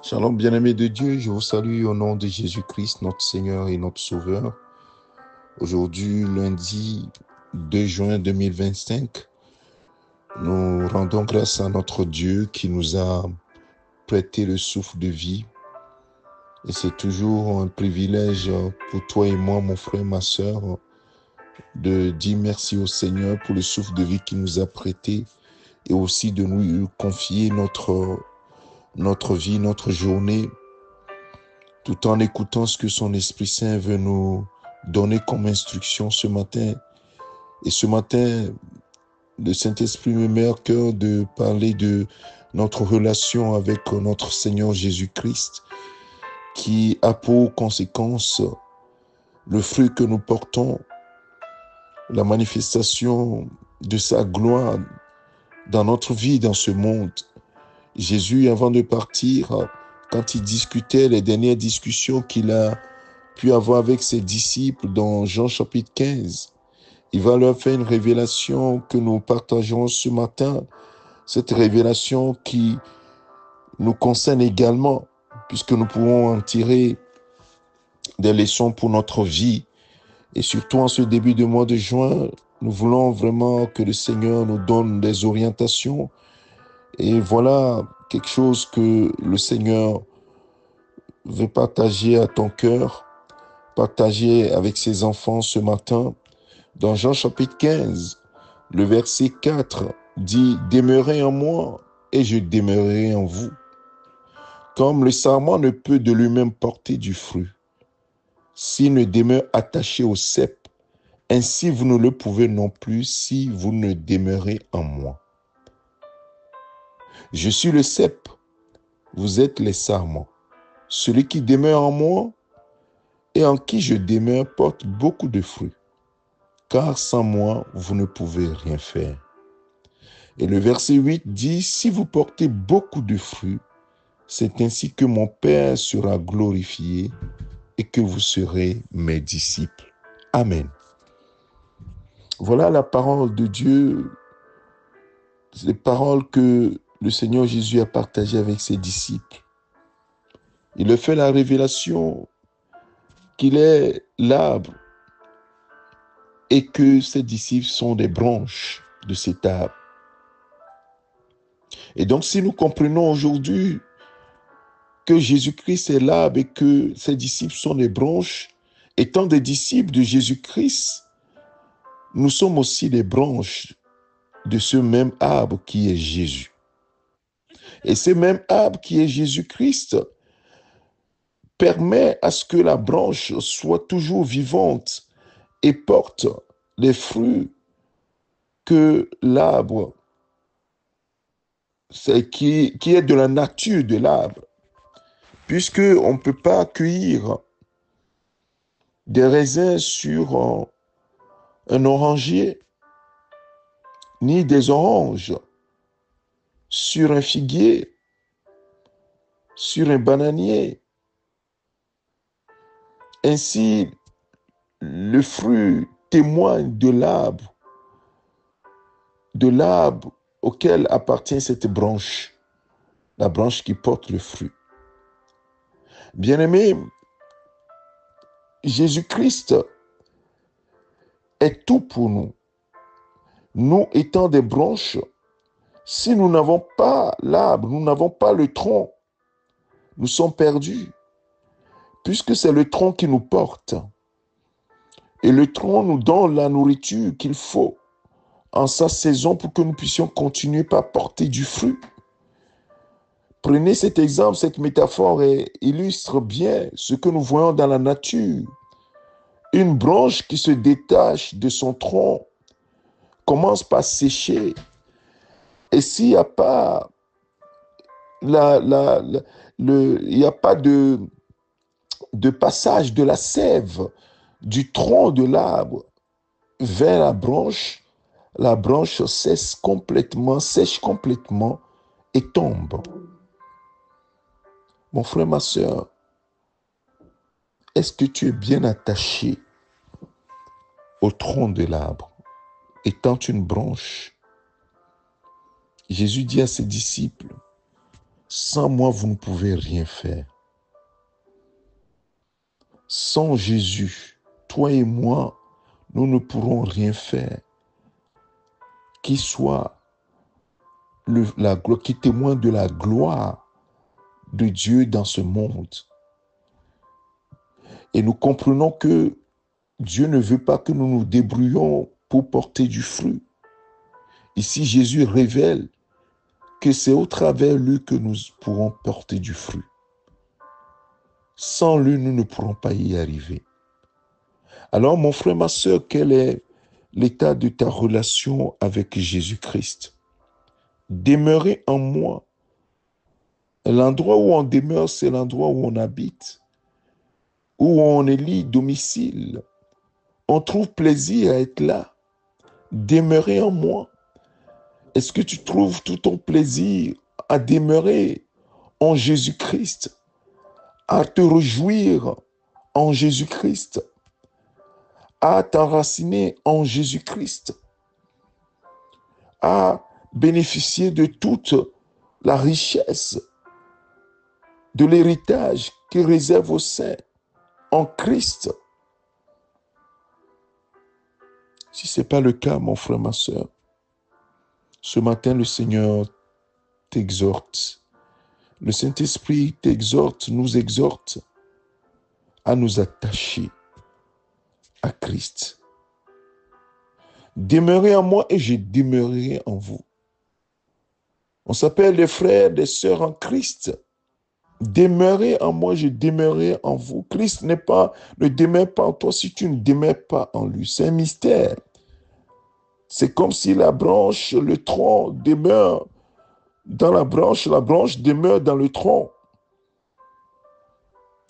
Shalom, bien-aimés de Dieu, je vous salue au nom de Jésus-Christ, notre Seigneur et notre Sauveur. Aujourd'hui, lundi 2 juin 2025, nous rendons grâce à notre Dieu qui nous a prêté le souffle de vie. Et c'est toujours un privilège pour toi et moi, mon frère, ma sœur, de dire merci au Seigneur pour le souffle de vie qu'il nous a prêté et aussi de nous confier notre vie, notre journée, tout en écoutant ce que son Esprit Saint veut nous donner comme instruction ce matin. Et ce matin, le Saint-Esprit me met à cœur de parler de notre relation avec notre Seigneur Jésus-Christ, qui a pour conséquence le fruit que nous portons, la manifestation de sa gloire dans notre vie, dans ce monde. Jésus, avant de partir, quand il discutait les dernières discussions qu'il a pu avoir avec ses disciples dans Jean chapitre 15, il va leur faire une révélation que nous partagerons ce matin, cette révélation qui nous concerne également, puisque nous pouvons en tirer des leçons pour notre vie. Et surtout en ce début de mois de juin, nous voulons vraiment que le Seigneur nous donne des orientations. Et voilà quelque chose que le Seigneur veut partager à ton cœur, partager avec ses enfants ce matin. Dans Jean chapitre 15, le verset 4 dit « Demeurez en moi et je demeurerai en vous. Comme le sarment ne peut de lui-même porter du fruit, s'il ne demeure attaché au cep, ainsi vous ne le pouvez non plus si vous ne demeurez en moi. Je suis le cep, vous êtes les sarments. Celui qui demeure en moi et en qui je demeure porte beaucoup de fruits, car sans moi, vous ne pouvez rien faire. » Et le verset 8 dit, « Si vous portez beaucoup de fruits, c'est ainsi que mon Père sera glorifié et que vous serez mes disciples. » Amen. Voilà la parole de Dieu, les paroles que le Seigneur Jésus a partagées avec ses disciples. Il leur fait la révélation qu'il est l'arbre et que ses disciples sont des branches de cet arbre. Et donc, si nous comprenons aujourd'hui que Jésus-Christ est l'arbre et que ses disciples sont les branches, étant des disciples de Jésus-Christ, nous sommes aussi les branches de ce même arbre qui est Jésus. Et ce même arbre qui est Jésus-Christ permet à ce que la branche soit toujours vivante et porte les fruits que l'arbre, qui est de la nature de l'arbre. Puisqu'on ne peut pas cueillir des raisins sur un orangier, ni des oranges sur un figuier, sur un bananier. Ainsi, le fruit témoigne de l'arbre auquel appartient cette branche, la branche qui porte le fruit. Bien-aimés, Jésus-Christ est tout pour nous. Nous étant des branches, si nous n'avons pas l'arbre, nous n'avons pas le tronc, nous sommes perdus, puisque c'est le tronc qui nous porte. Et le tronc nous donne la nourriture qu'il faut en sa saison pour que nous puissions continuer par porter du fruit. Prenez cet exemple, cette métaphore illustre bien ce que nous voyons dans la nature. Une branche qui se détache de son tronc commence par sécher. Et s'il n'y a pas, il y a pas de passage de la sève du tronc de l'arbre vers la branche sèche complètement et tombe. Mon frère, ma sœur, est-ce que tu es bien attaché au tronc de l'arbre, étant une branche? Jésus dit à ses disciples, Sans moi, vous ne pouvez rien faire. Sans Jésus, toi et moi, nous ne pourrons rien faire qui soit qui témoigne de la gloire de Dieu dans ce monde. Et nous comprenons que Dieu ne veut pas que nous nous débrouillons pour porter du fruit. Ici, Jésus révèle que c'est au travers de lui que nous pourrons porter du fruit. Sans lui, nous ne pourrons pas y arriver. Alors, mon frère, ma soeur, quel est l'état de ta relation avec Jésus-Christ? Demeurer en moi. L'endroit où on demeure, c'est l'endroit où on habite, où on élit domicile. On trouve plaisir à être là. Demeurer en moi. Est-ce que tu trouves tout ton plaisir à demeurer en Jésus-Christ, à te réjouir en Jésus-Christ, à t'enraciner en Jésus-Christ, à bénéficier de toute la richesse de l'héritage qui réserve aux saints en Christ? Si ce n'est pas le cas, mon frère, ma soeur, ce matin, le Seigneur t'exhorte. Le Saint-Esprit t'exhorte, nous exhorte à nous attacher à Christ. Demeurez en moi et je demeurerai en vous. On s'appelle des frères, des sœurs en Christ. Demeurez en moi, je demeurerai en vous. Christ ne demeure pas en toi si tu ne demeures pas en lui. C'est un mystère. C'est comme si la branche, le tronc demeure dans la branche demeure dans le tronc.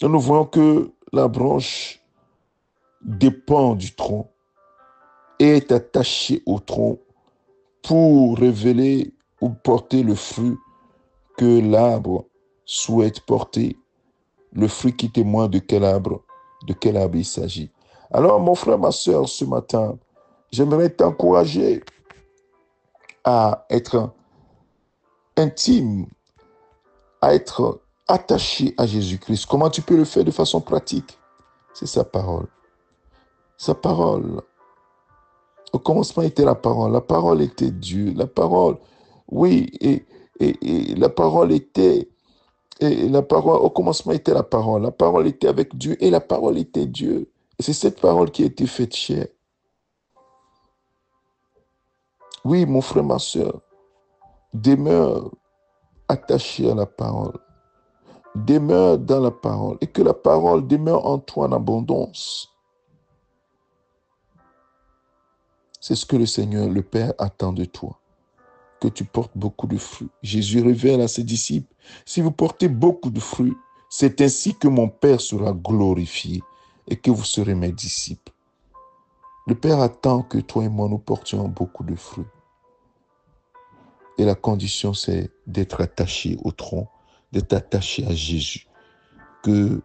Et nous voyons que la branche dépend du tronc et est attachée au tronc pour révéler ou porter le fruit que l'arbre souhaite porter, le fruit qui témoigne de quel arbre il s'agit. Alors, mon frère, ma soeur, ce matin, j'aimerais t'encourager à être intime, à être attaché à Jésus-Christ. Comment tu peux le faire de façon pratique? C'est sa parole. Sa parole. Au commencement était la parole. La parole était Dieu. La parole, oui, et la parole était, au commencement était la parole. La parole était avec Dieu et la parole était Dieu. Et c'est cette parole qui a été faite chair. Oui, mon frère, ma soeur, demeure attaché à la parole. Demeure dans la parole et que la parole demeure en toi en abondance. C'est ce que le Seigneur, le Père, attend de toi. Que tu portes beaucoup de fruits. Jésus révèle à ses disciples, si vous portez beaucoup de fruits, c'est ainsi que mon Père sera glorifié et que vous serez mes disciples. Le Père attend que toi et moi nous portions beaucoup de fruits. Et la condition, c'est d'être attaché au tronc, d'être attaché à Jésus. Que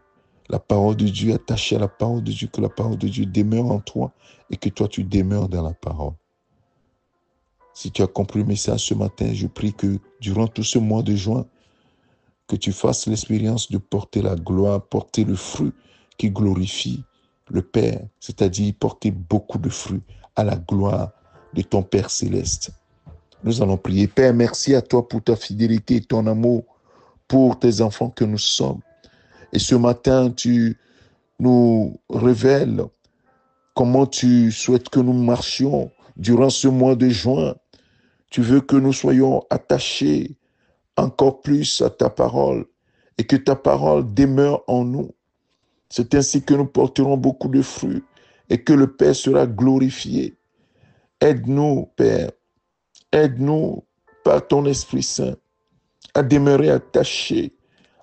la parole de Dieu, attachée à la parole de Dieu, que la parole de Dieu demeure en toi et que toi, tu demeures dans la parole. Si tu as compris le message ce matin, je prie que durant tout ce mois de juin, que tu fasses l'expérience de porter la gloire, porter le fruit qui glorifie le Père, c'est-à-dire porter beaucoup de fruits à la gloire de ton Père céleste. Nous allons prier. Père, merci à toi pour ta fidélité et ton amour pour tes enfants que nous sommes. Et ce matin, tu nous révèles comment tu souhaites que nous marchions durant ce mois de juin. Tu veux que nous soyons attachés encore plus à ta parole et que ta parole demeure en nous. C'est ainsi que nous porterons beaucoup de fruits et que le Père sera glorifié. Aide-nous, Père. Aide-nous par ton Esprit Saint à demeurer attachés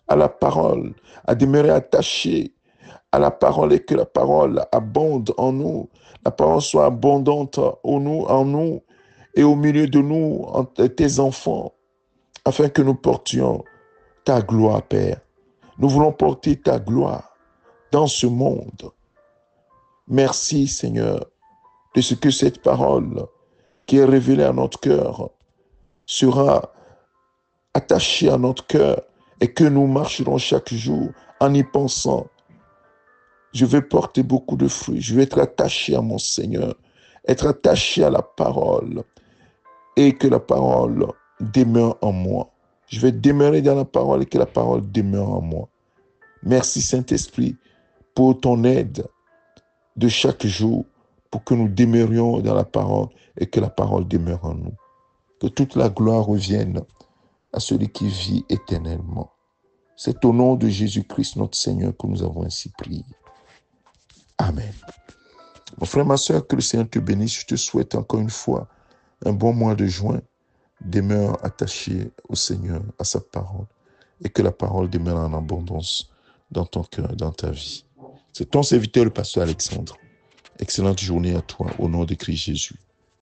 à la parole, à demeurer attachés à la parole et que la parole abonde en nous. La parole soit abondante en nous et au milieu de nous, entre tes enfants, afin que nous portions ta gloire, Père. Nous voulons porter ta gloire dans ce monde. Merci, Seigneur, de ce que cette parole qui est révélée à notre cœur sera attaché à notre cœur et que nous marcherons chaque jour en y pensant. Je vais porter beaucoup de fruits. Je vais être attaché à mon Seigneur, être attaché à la parole et que la parole demeure en moi. Je vais demeurer dans la parole et que la parole demeure en moi. Merci Saint-Esprit pour ton aide de chaque jour pour que nous demeurions dans la parole et que la parole demeure en nous. Que toute la gloire revienne à celui qui vit éternellement. C'est au nom de Jésus-Christ notre Seigneur que nous avons ainsi prié. Amen. Mon frère, ma soeur, que le Seigneur te bénisse. Je te souhaite encore une fois un bon mois de juin. Demeure attaché au Seigneur, à sa parole, et que la parole demeure en abondance dans ton cœur, dans ta vie. C'est ton serviteur, le pasteur Alexandre. Excellente journée à toi, au nom de Christ Jésus.